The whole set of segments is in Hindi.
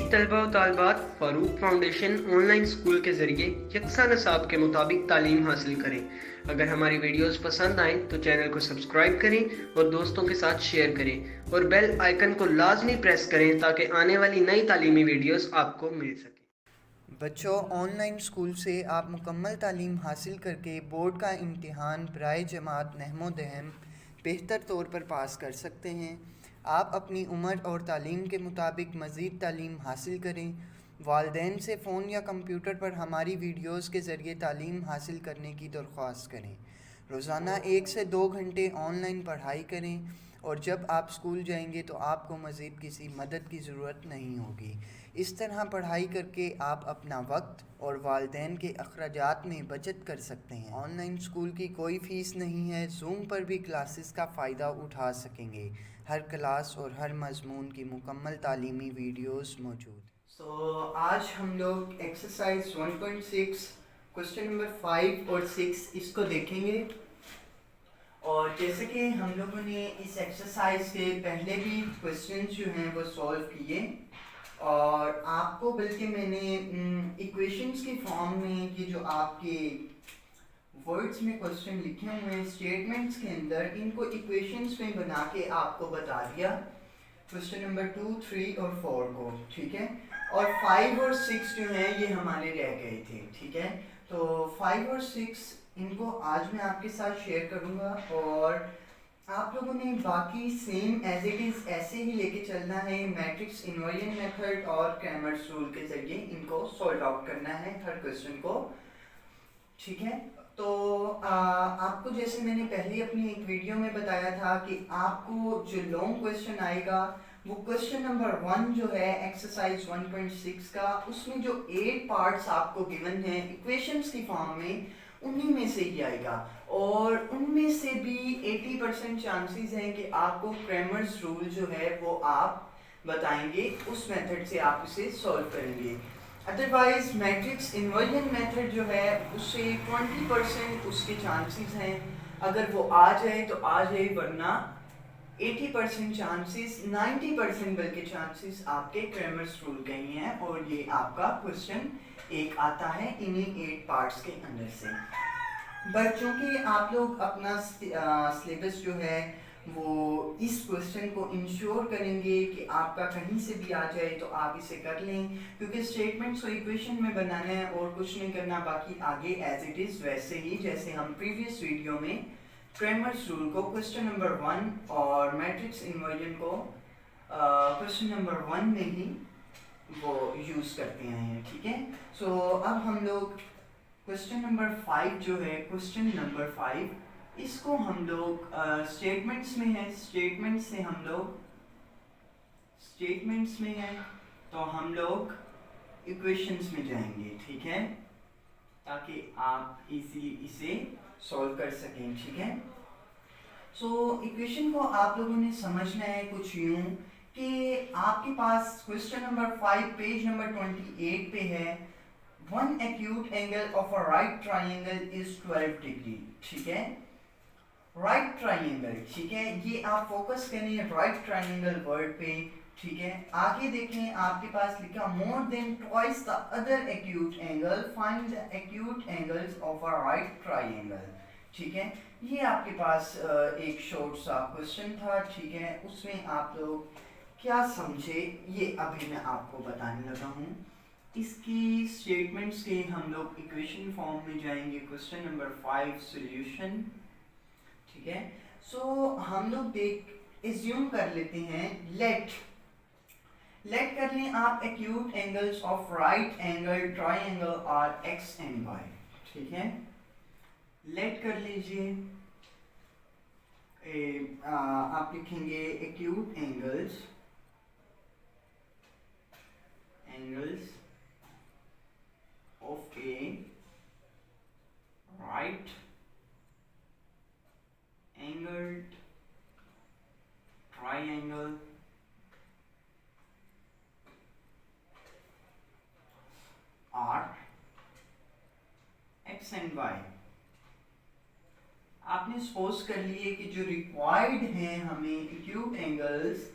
तमाम तलबा व तालबात फ़ारूक फाउंडेशन ऑनलाइन स्कूल के ज़रिए यकसा नसाब के मुताबिक तालीम हासिल करें। अगर हमारी वीडियोस पसंद आएँ तो चैनल को सब्सक्राइब करें और दोस्तों के साथ शेयर करें और बेल आइकन को लाजमी प्रेस करें ताकि आने वाली नई तालीमी वीडियोस आपको मिल सके। बच्चों, ऑनलाइन स्कूल से आप मुकम्मल तालीम हासिल करके बोर्ड का इम्तिहान बराए जमात नहमो दहम बेहतर तौर पर पास कर सकते हैं। आप अपनी उम्र और तालीम के मुताबिक मज़ीद तालीम हासिल करें। वालिदैन से फ़ोन या कंप्यूटर पर हमारी वीडियोस के ज़रिए तालीम हासिल करने की दरख्वास्त करें। रोज़ाना 1 से 2 घंटे ऑनलाइन पढ़ाई करें और जब आप स्कूल जाएंगे तो आपको मज़ीद किसी मदद की ज़रूरत नहीं होगी। इस तरह पढ़ाई करके आप अपना वक्त और वालिदैन के अखराजात में बचत कर सकते हैं। ऑनलाइन स्कूल की कोई फ़ीस नहीं है। जूम पर भी क्लासेस का फ़ायदा उठा सकेंगे। हर क्लास और हर मज़मून की मुकम्मल तालीमी वीडियोस मौजूद। आज हम लोग एक्सरसाइज 1.6 क्वेश्चन नंबर 5 और 6 इसको देखेंगे। और जैसे कि हम लोगों ने इस एक्सरसाइज के पहले भी क्वेश्चन जो हैं वो सॉल्व किए और आपको बल्कि मैंने इक्वेशंस के फॉर्म में ये जो आपके वर्ड्स में क्वेश्चन लिखे हुए हैं स्टेटमेंट्स के अंदर, इनको इक्वेशंस में बना के आपको बता दिया क्वेश्चन नंबर 2, 3 और 4 को। ठीक है, और 5 और 6 जो हैं ये हमारे रह गए थे। ठीक है, तो 5 और 6 इनको आज मैं आपके साथ शेयर करूंगा और आप लोगों ने बाकी सेम एज इट इज़ ऐसे ही लेके चलना है। मैट्रिक्स इन्वर्जन मेथड और क्रैमर्स रूल के जरिए इनको सॉल्व आउट करना है हर क्वेश्चन को। ठीक है, तो आपको जैसे मैंने पहले अपनी एक वीडियो में बताया था कि आपको जो लॉन्ग क्वेश्चन आएगा वो क्वेश्चन नंबर 1 जो है एक्सरसाइज 1.6 का, उसमें जो 8 पार्ट्स आपको गिवन हैं इक्वेशंस की फॉर्म में, उन्हीं में से ही आएगा और उनमें से भी 80% चांसेस हैं कि आपको क्रैमर्स रूल जो है वो आप बताएंगे, उस मेथड से आप इसे सॉल्व करेंगे। अदरवाइज मैट्रिक्स इन्वर्जन मेथड जो है उससे 20% उसके चांसेस हैं, अगर वो आ जाए तो आ जाए, वरना 80% चांसेस, 90% बल्कि चांसेस आपके क्रैमर्स रूल के ही हैं। और ये आपका क्वेश्चन एक आता है इन्हीं 8 पार्ट्स के अंदर से। बट चूँकि आप लोग अपना सिलेबस जो है वो इस क्वेश्चन को इंश्योर करेंगे कि आपका कहीं से भी आ जाए तो आप इसे कर लें, क्योंकि स्टेटमेंट्स को इक्वेशन में बनाना है और कुछ नहीं करना, बाकी आगे एज इट इज़ वैसे ही जैसे हम प्रीवियस वीडियो में क्रैमर्स रूल को क्वेश्चन नंबर 1 और मैट्रिक्स इन्वर्जन को क्वेश्चन नंबर 1 में ही वो यूज़ करते हैं। ठीक है, सो अब हम लोग क्वेश्चन नंबर 5 जो है, क्वेश्चन नंबर 5 इसको हम लोग स्टेटमेंट्स में है, स्टेटमेंट्स में है तो हम लोग इक्वेशंस में जाएंगे। ठीक है, ताकि आप इजीली इसे सॉल्व कर सकें। ठीक है, सो इक्वेशन को आप लोगों ने समझना है कुछ यूं कि आपके पास क्वेश्चन नंबर 5 पेज नंबर 28 पे है, one acute angle of a right triangle is 12 degree. ठीक है, राइट ट्राइंगल, ठीक है, ये आप फोकस करें राइट ट्राइंगल वर्ड पे। ठीक है, आगे देखें आपके पास लिखा मोर than twice the other acute angle, find the acute angles of a right triangle. ठीक है, ये आपके पास एक शॉर्ट सा क्वेश्चन था। ठीक है, उसमें आप लोग क्या समझे ये अभी मैं आपको बताने लगा हूँ। इसकी स्टेटमेंट्स के हम लोग इक्वेशन फॉर्म में जाएंगे। Question number 5 solution. ठीक है, सो हम लोग एज्यूम कर लेते हैं, लेट कर लें आप acute angles of right angle triangle are x and Y. ठीक है, लेट कर लीजिए, आप लिखेंगे acute angles of a right angled triangle are x and y। आपने सपोज कर लिए कि जो रिक्वायर्ड हैं हमें एक्यूट एंगल्स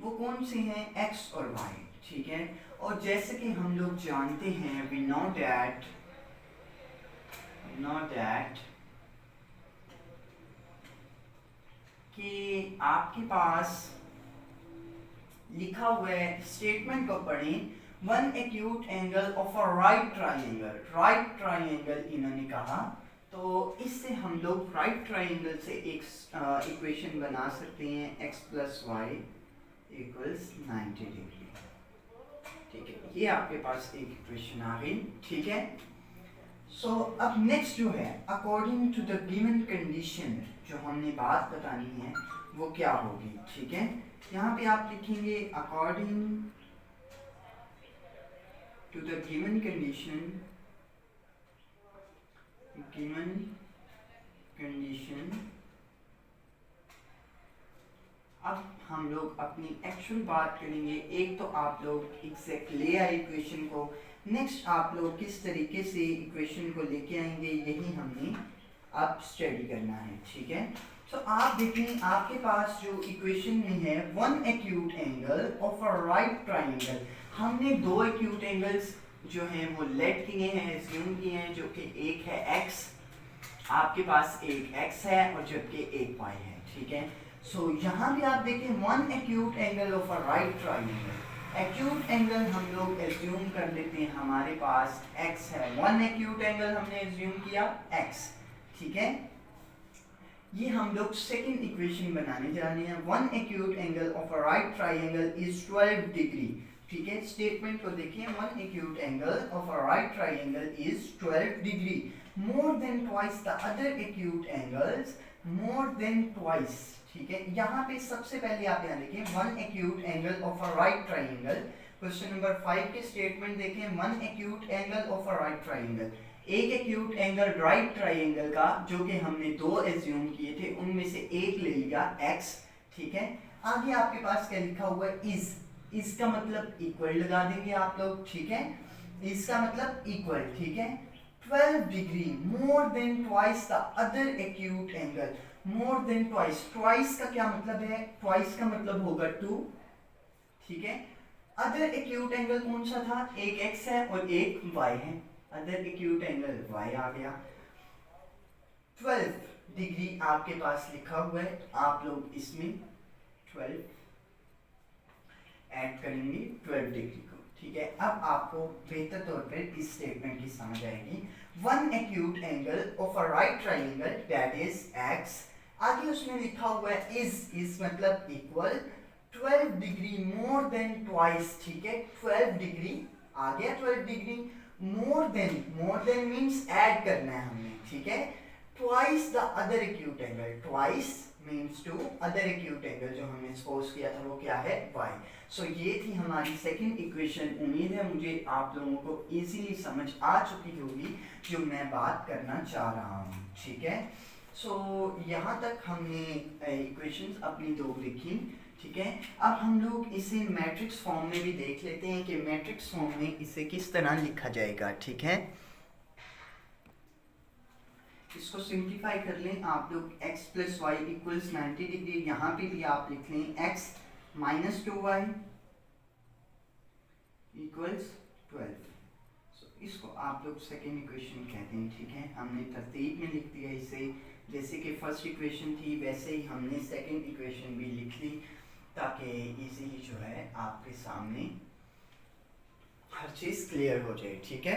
वो कौन से हैं, x और y। ठीक है। और जैसे कि हम लोग जानते हैं, वी नो दैट कि आपके पास लिखा हुआ है, स्टेटमेंट को पढ़ें, one acute angle of a right triangle इन्होंने कहा। तो इससे हम लोग राइट ट्राइंगल से एक इक्वेशन बना सकते हैं, x plus Y equals 90 degree. ठीक है, ये आपके पास एक इक्वेशन आ गई। ठीक है, सो अब नेक्स्ट जो है, according to the given condition, जो हमने बात बतानी है वो क्या होगी। ठीक है, यहाँ पे आप लिखेंगे according to the given condition, अब हम लोग अपनी एक्चुअल बात करेंगे। एक तो आप लोग एग्जैक्ट ले आए इक्वेशन को, नेक्स्ट आप लोग किस तरीके से इक्वेशन को लेके आएंगे, यही हमने अब स्टडी करना है। ठीक है, तो आप देखें आपके पास जो इक्वेशन में है, one acute angle of a right triangle, हमने दो एक्यूट एंगल्स जो हैं वो लेट किए हैं, एज्यूम किए हैं, जो कि एक है x, आपके पास एक x है और जबकि एक y है। ठीक है, सो यहाँ भी आप देखें one acute angle of a right triangle, acute angle हम लोग एज्यूम कर लेते हैं, हमारे पास x है, वन एक्यूट एंगल हमने एज्यूम किया x। ठीक है, ये हम लोग सेकंड इक्वेशन बनाने जा रहे हैं, one acute angle of a right triangle is 12 degree. ठीक है, स्टेटमेंट को देखिए, one acute angle of a right triangle is 12 degree, more than twice the other acute angles, more than twice. ठीक है, यहाँ पे सबसे पहले आप यहाँ देखें, one acute angle of a right triangle, question number 5 के स्टेटमेंट देखें, one acute angle of a right triangle, एक एक्यूट एंगल राइट ट्राइंगल का, जो कि हमने दो एज्यूम किए थे, उनमें से एक ले लिया x। ठीक है, आगे आपके पास क्या लिखा हुआ है, इज का मतलब इक्वल लगा देंगे आप लोग। ठीक है, इसका मतलब इक्वल। ठीक है, 12 degree more than twice the other acute angle, more than twice, twice का क्या मतलब है, ट्वाइस का मतलब होगा 2। ठीक है, अदर एक्यूट एंगल कौन सा था, एक x है और एक y है, अदर एक्यूट एंगल y आ गया। 12 डिग्री आपके पास लिखा हुआ है, आप लोग इसमें 12 ऐड करेंगे 12 डिग्री को। ठीक है, अब आपको बेहतर तौर पर इस स्टेटमेंट की समझ आएगी, one acute angle of a right triangle that is x, आगे उसमें लिखा हुआ है इज मतलब equal 12 degree more than twice. ठीक है, 12 डिग्री आ गया, 12 degree more than means add करना है हमने। ठीक है, twice the other acute angle, twice means two, other acute angle जो हमने सपोज किया था वो क्या है, y। सो ये थी हमारी सेकंड इक्वेशन। उम्मीद है मुझे आप लोगों को इजीली समझ आ चुकी होगी जो मैं बात करना चाह रहा हूँ। ठीक है, सो यहाँ तक हमने इक्वेशंस अपनी दो लिखी। ठीक है, अब हम लोग इसे मैट्रिक्स फॉर्म में भी देख लेते हैं कि मैट्रिक्स फॉर्म में इसे किस तरह लिखा जाएगा। ठीक है, इसको सिंप्लीफाई कर लें आप लोग, x plus Y equals 90 degree, यहाँ पे भी आप लिख लें x माइनस 2y इक्वल्स 12। इसको आप लोग सेकेंड इक्वेशन कहते हैं। ठीक है, हमने तरतीब में लिख दिया इसे, जैसे कि फर्स्ट इक्वेशन थी वैसे ही हमने सेकेंड इक्वेशन भी लिख ली, ताकि इजीली जो है आपके सामने हर चीज़ क्लियर हो जाए। ठीक है,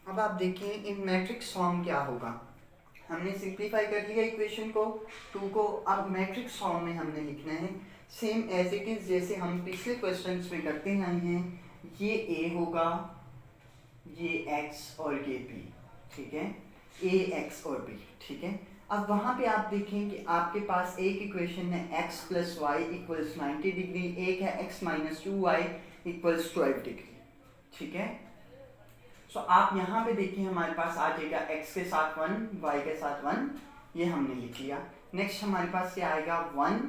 अब आप देखें इन मैट्रिक्स फॉर्म क्या होगा, हमने सिंप्लीफाई कर लिया इक्वेशन को 2 को, अब मैट्रिक्स फॉर्म में हमने लिखना है सेम एज इट इज़, जैसे हम पिछले क्वेश्चंस में करते आए हैं। ये a होगा, ये x और ये b। ठीक है, a x और b। ठीक है, अब वहाँ पे आप देखें कि आपके पास एक इक्वेशन है x plus Y equals 90 degree, एक है x minus 2y equals 12 degree. ठीक है, सो आप यहाँ पे देखिए हमारे पास आ जाएगा x के साथ 1, y के साथ 1, ये हमने लिख लिया। नेक्स्ट हमारे पास क्या आएगा 1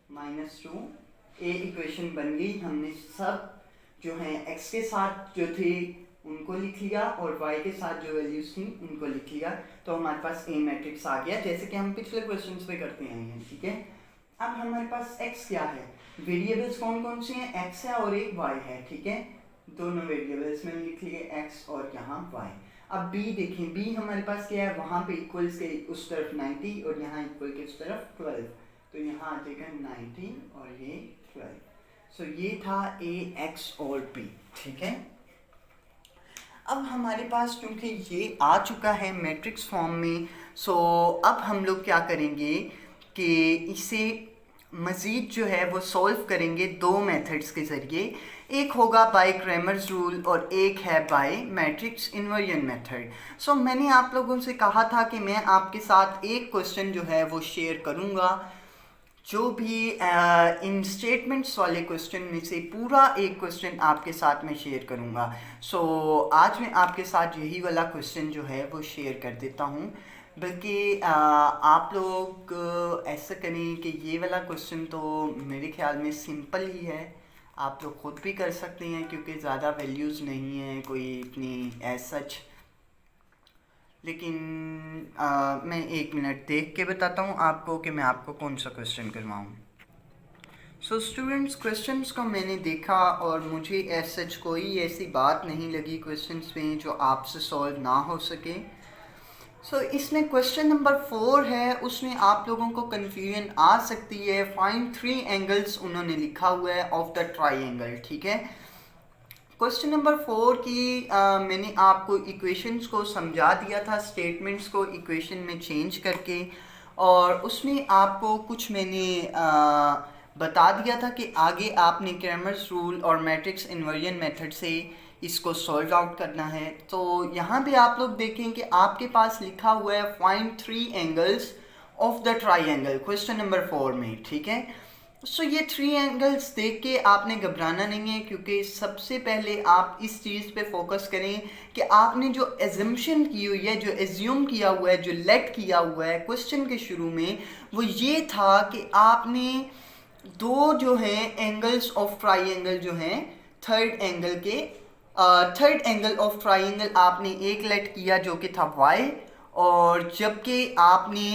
माइनस 2, ए इक्वेशन बन गई। हमने सब जो है x के साथ जो थे उनको लिख लिया और y के साथ जो वैल्यूज थी उनको लिख लिया, तो हमारे पास A मैट्रिक्स आ गया, जैसे कि हम पिछले क्वेश्चंस पे करते आए हैं। ठीक है, अब हमारे पास x क्या है, वेरिएबल्स कौन कौन से हैं, x है और एक y है। ठीक है, दोनों वेरिएबल्स में लिख लिए x और यहाँ y। अब b देखें, b हमारे पास क्या है, वहाँ पे इक्वल्स के उस तरफ 90 और यहाँ इक्वल के उस तरफ 12, तो यहाँ आ जाएगा 19 और ये 12। सो ये था a, x और b। ठीक है, अब हमारे पास क्योंकि ये आ चुका है मैट्रिक्स फॉर्म में, सो अब हम लोग क्या करेंगे कि इसे मज़ीद जो है वो सॉल्व करेंगे दो मेथड्स के ज़रिए। एक होगा बाय क्रैमर्स रूल और एक है बाय मैट्रिक्स इन्वर्जन मेथड। सो मैंने आप लोगों से कहा था कि मैं आपके साथ एक क्वेश्चन जो है वो शेयर करूँगा, जो भी इन स्टेटमेंट्स वाले क्वेश्चन में से पूरा एक क्वेश्चन आपके साथ मैं शेयर करूँगा। सो आज मैं आपके साथ यही वाला क्वेश्चन जो है वो शेयर कर देता हूँ, बल्कि आप लोग ऐसा करें कि ये वाला क्वेश्चन तो मेरे ख्याल में सिंपल ही है, आप लोग खुद भी कर सकते हैं क्योंकि ज़्यादा वैल्यूज़ नहीं है कोई इतनी एज सच। लेकिन मैं एक मिनट देख के बताता हूँ आपको कि मैं आपको कौन सा क्वेश्चन करवाऊँ। सो स्टूडेंट्स, क्वेश्चंस को मैंने देखा और मुझे एज सच कोई ऐसी बात नहीं लगी क्वेश्चंस में जो आपसे सॉल्व ना हो सके। सो इसमें क्वेश्चन नंबर 4 है, उसमें आप लोगों को कन्फ्यूजन आ सकती है। फाइंड 3 एंगल्स उन्होंने लिखा हुआ है ऑफ द ट्राइंगल। ठीक है, क्वेश्चन नंबर 4 की मैंने आपको इक्वेशंस को समझा दिया था, स्टेटमेंट्स को इक्वेशन में चेंज करके, और उसमें आपको कुछ मैंने बता दिया था कि आगे आपने क्रैमर्स रूल और मैट्रिक्स इन्वर्जन मेथड से इसको सॉल्व आउट करना है। तो यहाँ पे आप लोग देखें कि आपके पास लिखा हुआ है find 3 angles of the triangle, question number 4 में। ठीक है, सो ये 3 एंगल्स देख के आपने घबराना नहीं है, क्योंकि सबसे पहले आप इस चीज़ पे फोकस करें कि आपने जो एजम्पशन की हुई है, जो एज्यूम किया हुआ है, जो लेट किया हुआ है क्वेश्चन के शुरू में, वो ये था कि आपने दो जो हैं एंगल्स ऑफ ट्राइंगल जो हैं थर्ड एंगल ऑफ ट्राइंगल आपने एक लेट किया जो कि था y, और जबकि आपने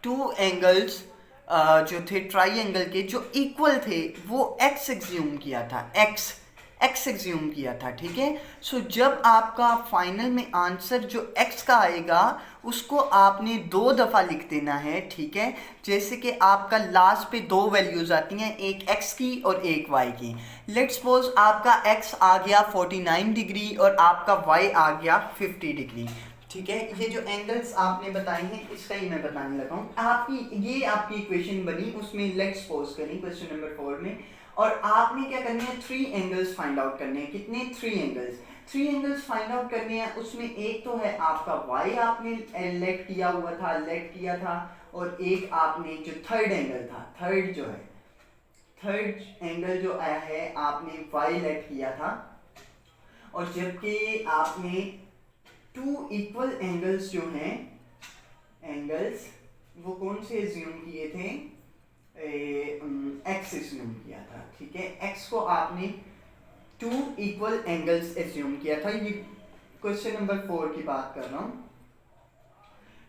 2 एंगल्स जो थे ट्राइंगल के जो इक्वल थे वो x एग्ज्यूम किया था, x एग्ज्यूम किया था। ठीक है, सो जब आपका फाइनल में आंसर जो x का आएगा उसको आपने 2 दफ़ा लिख देना है। ठीक है, जैसे कि आपका लास्ट पे 2 वैल्यूज़ आती हैं, एक x की और एक y की। लेट्स सपोज आपका x आ गया 49 डिग्री और आपका y आ गया 50 डिग्री। ठीक है, ये जो एंगल्स आपने बताए हैं इसका ही मैं बताने लगा हूँ। आपकी इक्वेशन बनी, उसमें लेट्स सपोज करें क्वेश्चन नंबर 4 में, और आपने क्या करना है, 3 एंगल्स फाइंड आउट करने हैं। कितने? 3 एंगल्स फाइंड आउट करने हैं। उसमें एक तो है आपका y आपने लेट किया था, और एक आपने जो थर्ड एंगल था, थर्ड एंगल जो आया है आपने y लेट किया था, और जबकि आपने 2 इक्वल एंगल्स जो हैं एंगल्स वो कौन से एज्यूम किए थे, x एज्यूम किया था। ठीक है, x को आपने 2 इक्वल एंगल्स एज्यूम किया था। ये क्वेश्चन नंबर 4 की बात कर रहा हूँ,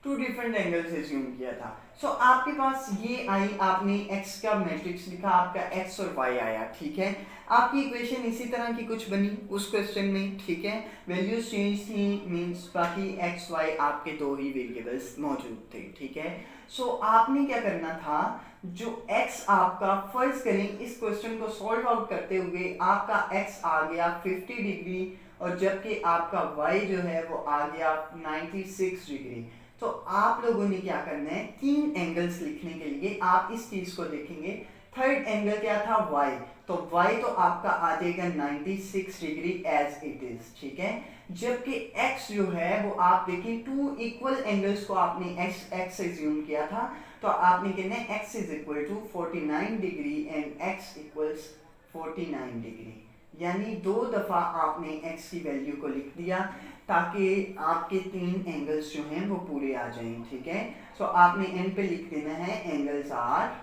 2 डिफरेंट एंगल्स एज्यूम किया था। सो आपके पास ये आई, आपने x का मैट्रिक्स लिखा, आपका x और y आया। ठीक है, आपकी इक्वेशन इसी तरह की कुछ बनी उस क्वेश्चन में। ठीक है, वैल्यूज चेंज थी, मींस बाकी x y आपके 2 ही वेरिएबल्स मौजूद थे। ठीक है, सो आपने क्या करना था, जो x आपका, फर्ज करें इस क्वेश्चन को सॉल्व आउट करते हुए आपका x आ गया 50 डिग्री, और जबकि आपका y जो है वो आ गया 96 डिग्री। तो आप लोगों ने क्या करना है, 3 एंगल्स लिखने के लिए आप इस चीज को देखेंगे। थर्ड एंगल क्या था, y, तो y तो आपका आ जाएगा 96 डिग्री एज इट इज। ठीक है, जबकि x जो है वो आप देखें 2 इक्वल एंगल्स को आपने x एज्यूम किया था, तो आपने कहना है x is equal to 49 degree and x equals 49 degree, यानी 2 दफा आपने x की वैल्यू को लिख दिया ताकि आपके 3 एंगल्स जो हैं वो पूरे आ जाएं। ठीक है, सो आपने एंड पे लिख देना है angles are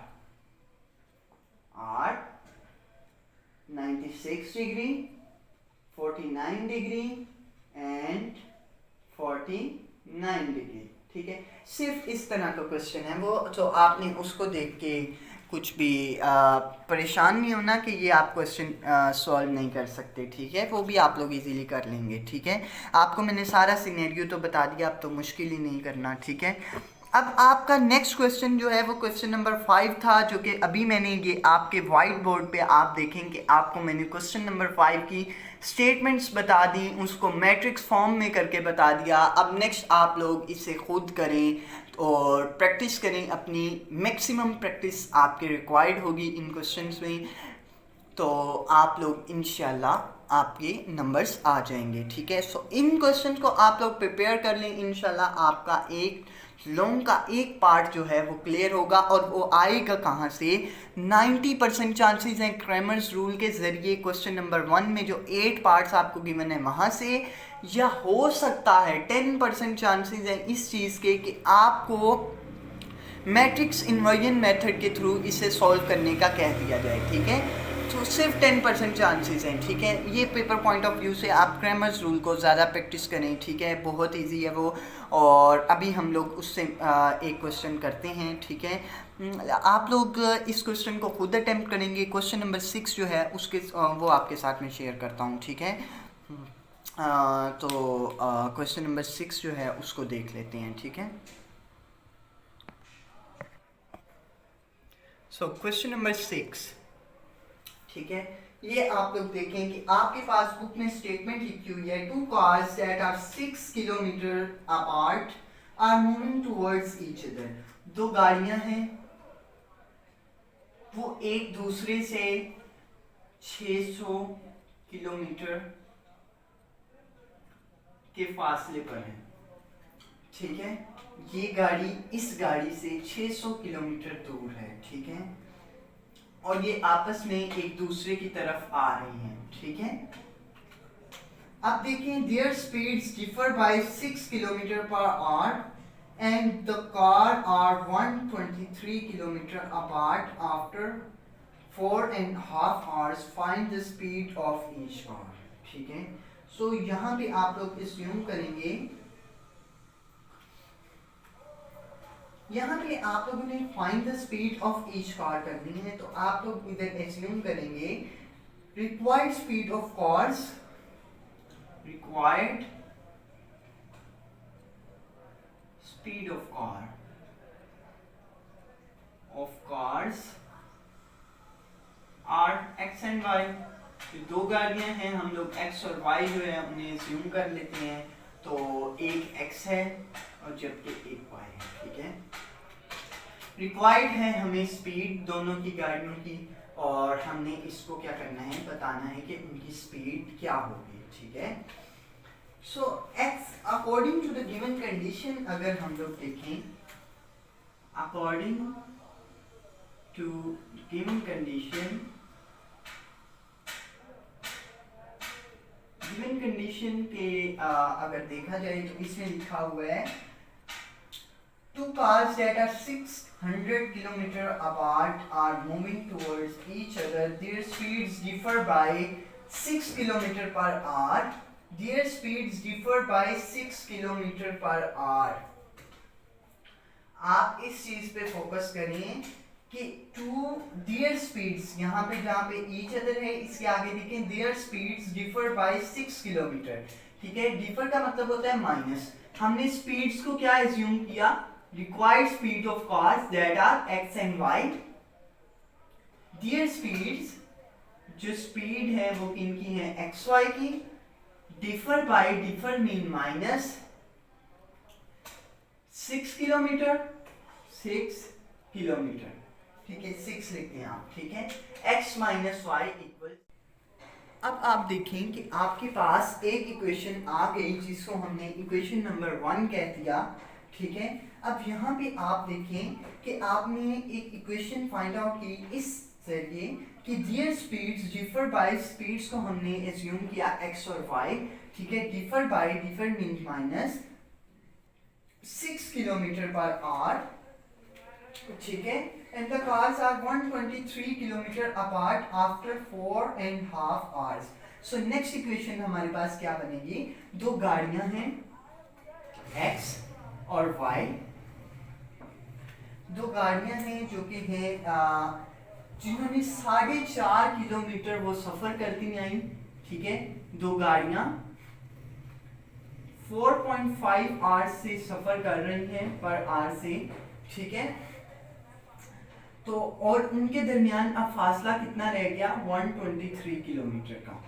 96 degree, 49 degree and 49 degree. ठीक है, सिर्फ इस तरह का क्वेश्चन है वो, तो आपने उसको देख के कुछ भी परेशान नहीं होना कि ये आप क्वेश्चन सॉल्व नहीं कर सकते। ठीक है, वो भी आप लोग इजीली कर लेंगे। ठीक है, आपको मैंने सारा सिनेरियो तो बता दिया, अब तो मुश्किल ही नहीं करना। ठीक है, अब आपका नेक्स्ट क्वेश्चन जो है वो क्वेश्चन नंबर 5 था, जो कि अभी मैंने ये आपके वाइट बोर्ड पे आप देखेंगे, आपको मैंने क्वेश्चन नंबर 5 की स्टेटमेंट्स बता दी, उसको मैट्रिक्स फॉर्म में करके बता दिया। अब नेक्स्ट आप लोग इसे खुद करें और प्रैक्टिस करें, अपनी मैक्सिमम प्रैक्टिस आपके रिक्वायर्ड होगी इन क्वेश्चंस में, तो आप लोग इंशाल्लाह आपके नंबर्स आ जाएंगे। ठीक है, सो इन क्वेश्चन को आप लोग प्रिपेयर कर लें, इंशाल्लाह आपका एक लॉन्ग का एक पार्ट जो है वो क्लियर होगा। और वो आएगा कहाँ से? 90% चांसेस हैं क्रैमर्स रूल के ज़रिए क्वेश्चन नंबर 1 में जो 8 पार्ट्स आपको गिवन है वहाँ से, या हो सकता है 10% चांसेस हैं इस चीज़ के कि आपको मैट्रिक्स इन्वर्जन मेथड के थ्रू इसे सॉल्व करने का कह दिया जाए। ठीक है, तो सिर्फ 10% चांसेस हैं। ठीक है, ये पेपर पॉइंट ऑफ व्यू से आप क्रैमर्स रूल को ज़्यादा प्रैक्टिस करें। ठीक है, बहुत इजी है वो, और अभी हम लोग उससे एक क्वेश्चन करते हैं। ठीक है, आप लोग इस क्वेश्चन को खुद अटेम्प्ट करेंगे। क्वेश्चन नंबर 6 जो है उसके वो आपके साथ में शेयर करता हूँ। ठीक है, तो क्वेश्चन नंबर 6 जो है उसको देख लेते हैं। ठीक है, सो क्वेश्चन नंबर 6, ठीक है, ये आप लोग देखें कि आपके पास बुक में स्टेटमेंट लिखी हुई है, 2 cars that are 6 kilometre apart are moving towards each other। 2 गाड़ियां हैं, वो एक दूसरे से 600 किलोमीटर के फासले पर है। ठीक है, ये गाड़ी इस गाड़ी से 600 किलोमीटर दूर है। ठीक है, और ये आपस में एक दूसरे की तरफ आ रही हैं। ठीक है, अब देखें, their speeds differ by 6 kilometre per hour and the car are 123 kilometre apart after 4.5 hours, find the speed of each car. ठीक है, सो यहाँ पे आप लोग अस्यूम करेंगे, यहाँ पे आप लोगों ने find the speed of each car करनी है, तो आप लोग इधर एज्यूम करेंगे required speed of cars, required speed of cars are x and y. जो 2 गाड़ियां हैं, हम लोग एक्स और वाई जो है उन्हें एज्यूम कर लेते हैं, तो एक एक्स है और जबकि एक वाई है। ठीक है, रिक्वायर्ड है हमें स्पीड दोनों की गाड़ियों की, और हमने इसको क्या करना है, बताना है कि उनकी स्पीड क्या होगी। ठीक है, so X according to the given condition, अगर हम लोग देखें according to given condition, given condition के अगर देखा जाए तो इसमें लिखा हुआ है 2 cars that are 600 kilometer apart are moving towards each other. Their speeds differ by 6 kilometer per hour. Their speeds differ by 6 kilometer per hour. आप इस चीज पे फोकस करें कि their speeds, यहाँ पे जहाँ पे each other है इसके आगे देखें their speeds differ by 6 kilometer। ठीक है, differ का मतलब होता है माइनस। हमने स्पीड्स को क्या एज्यूम किया, required speed of cars that are x and y, their speeds, जो स्पीड है वो किनकी है, एक्स वाई की, differ by, differ mean minus 6 kilometre, 6 kilometre. ठीक है, 6 लिखते हैं आप। ठीक है, x माइनस वाई इक्वल। अब आप देखें कि आपके पास एक इक्वेशन आ गई जिसको हमने इक्वेशन नंबर 1 कह दिया। ठीक है, अब यहाँ पे आप देखें कि आपने एक इक्वेशन फाइंड आउट की इस जरिए कि their speeds differ by, speeds को हमने एज्यूम किया x और y। ठीक है, differ by, differ means minus 6 kilometre per hour. ठीक है, and the cars are 123 kilometre apart after 4.5 hours। So next equation हमारे पास क्या बनेगी, दो गाड़ियां हैं x और y, दो गाड़ियां हैं जो कि है जिन्होंने 4.5 किलोमीटर वो सफर करती आई, ठीक है। दो गाड़ियां 4.5 आवर्स से सफर कर रही हैं पर आवर से, ठीक है। तो और उनके दरमियान अब फासला कितना रह गया, 123 किलोमीटर का,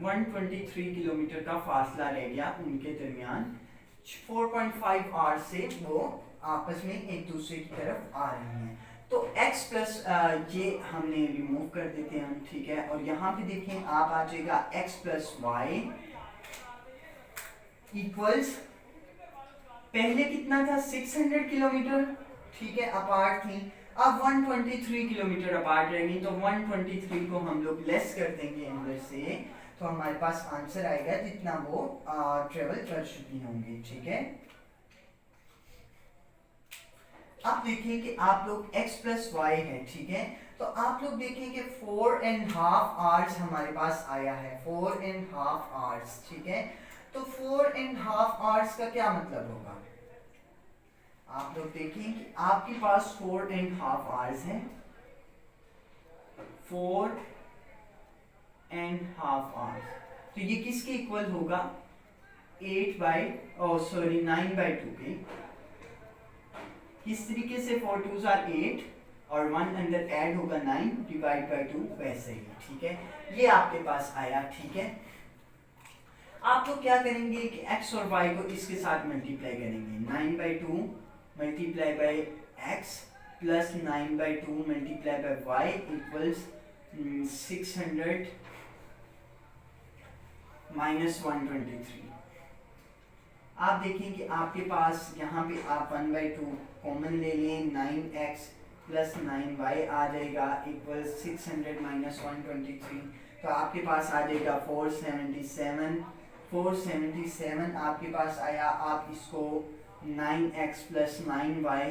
123 किलोमीटर का फासला रह गया उनके दरमियान। 4.5 आवर्स से वो आपस में एक दूसरे की तरफ आ रही हैं। तो x प्लस ये हमने रिमूव कर देते हैं हम, ठीक है। और यहाँ पे देखें आप आ जाएगा x प्लस वाई इक्वल्स, पहले कितना था 600 किलोमीटर, ठीक है, अपार्ट थी, अब 123 किलोमीटर अपार्ट रहेंगी। तो 123 को हम लोग लेस कर देंगे अंदर से, तो हमारे पास आंसर आएगा जितना वो ट्रेवल कर चुकी होंगी, ठीक है। अब देखें कि आप लोग x प्लस वाई है, ठीक है। तो आप लोग देखें कि 4.5 आवर्स हमारे पास आया है, 4.5 आवर्स, ठीक है। तो 4.5 आवर्स का क्या मतलब होगा, आप लोग देखें कि आपके पास 4.5 आवर्स है, 4.5 आवर्स, तो ये किसके इक्वल होगा, 9/2 के। किस तरीके से 4 2s are 8 और 1 अंदर ऐड होगा 9 डिवाइड बाय 2, वैसे ही, ठीक है। ये आपके पास आया, ठीक है। आप लोग क्या करेंगे कि x और y को इसके साथ मल्टीप्लाई करेंगे, 9/2 multiply by x plus 9/2 multiply by y equals 600 minus 123। आप देखें कि आपके पास यहाँ पे आप 1/2 कॉमन ले लें, 9x प्लस 9y आ जाएगा इक्वल 600 माइनस 123। तो आपके पास आ जाएगा 477 आपके पास आया। आप इसको 9x plus 9y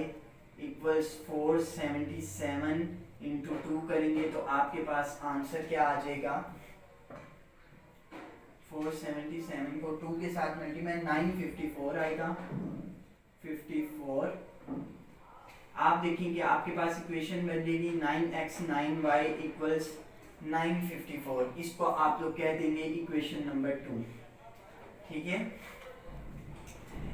equals 477 into 2 करेंगे तो आपके पास आंसर क्या आ जाएगा, 477 को 2 के साथ मल्टीप्लाई 954 आएगा, 54। आप देखेंगे आपके पास इक्वेशन बनेगी 9x 9y इक्वल्स 954। इसको आप लोग कह देंगे इक्वेशन नंबर 2, ठीक है।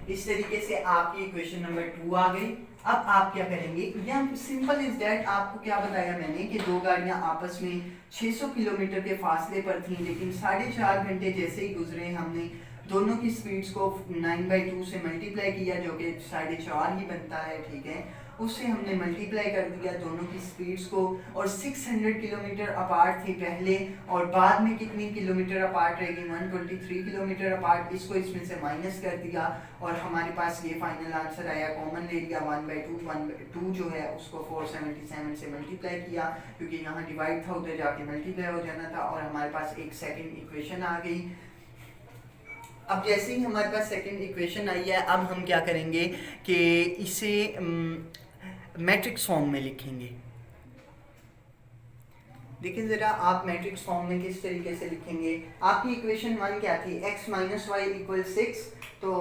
इस तरीके से आपकी इक्वेशन नंबर 2 आ गई। अब आप क्या करेंगे, यह सिंपल इज दैट, आपको क्या बताया मैंने कि दो गाड़ियां आपस में 600 किलोमीटर के फासले पर थीं, लेकिन 4.5 घंटे जैसे ही गुजरे हमने दोनों की स्पीड्स को 9/2 से मल्टीप्लाई किया जो कि 4.5 ही बनता है, ठीक है। उससे हमने मल्टीप्लाई कर दिया दोनों की स्पीड्स को, और 600 किलोमीटर अपार्ट थी पहले, और बाद में कितनी किलोमीटर अपार्ट रहेगी, 123 किलोमीटर अपार्ट। इसको इसमें से माइनस कर दिया और हमारे पास ये फाइनल आंसर आया, कॉमन ले लिया 1/2 जो है उसको 477 से मल्टीप्लाई किया, क्योंकि यहाँ डिवाइड था उधर जाके मल्टीप्लाई हो जाना था, और हमारे पास एक सेकेंड इक्वेशन आ गई। अब जैसे ही हमारे पास सेकेंड इक्वेशन आई है, अब हम क्या करेंगे कि इसे मैट्रिक्स फॉर्म में लिखेंगे। देखिए ज़रा आप मैट्रिक्स फॉर्म में किस तरीके से लिखेंगे। आपकी इक्वेशन 1 क्या थी, x माइनस वाई इक्वल 6, तो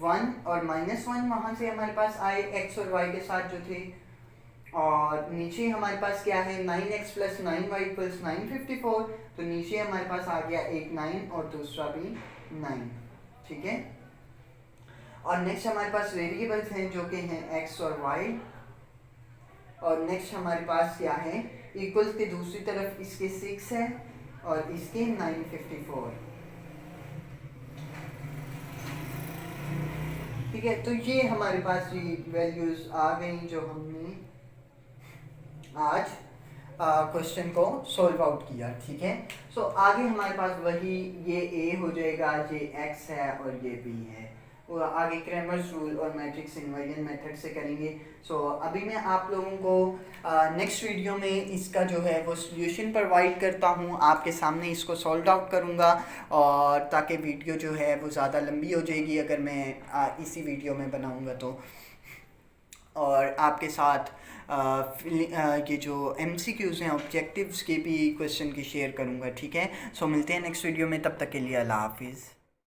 1 और -1 वहाँ से हमारे पास आए x और y के साथ जो थे, और नीचे हमारे पास क्या है 9x प्लस 9y इक्वल्स 954, तो नीचे हमारे पास आ गया एक 9 और दूसरा भी 9, ठीक है। और नेक्स्ट हमारे पास वेरिएबल्स हैं जो कि हैं x और y, और नेक्स्ट हमारे पास क्या है, इक्वल्स के दूसरी तरफ इसके 6 है और इसके 954, ठीक है। तो ये हमारे पास ये वैल्यूज आ गई जो हमने आज क्वेश्चन को सॉल्व आउट किया, ठीक है। सो आगे हमारे पास वही ये a हो जाएगा, ये x है और ये b है, वो आगे क्रैमर्स रूल और मैट्रिक्स इन्वर्जन मेथड से करेंगे। सो अभी मैं आप लोगों को नेक्स्ट वीडियो में इसका जो है वो सॉल्यूशन प्रोवाइड करता हूँ, आपके सामने इसको सॉल्व आउट करूँगा, और ताकि वीडियो जो है वो ज़्यादा लंबी हो जाएगी अगर मैं इसी वीडियो में बनाऊँगा तो। और आपके साथ ये जो MCQs हैं ऑब्जेक्टिव्स के भी क्वेश्चन की शेयर करूँगा, ठीक है। सो मिलते हैं नेक्स्ट वीडियो में, तब तक के लिए अल्लाह हाफिज़।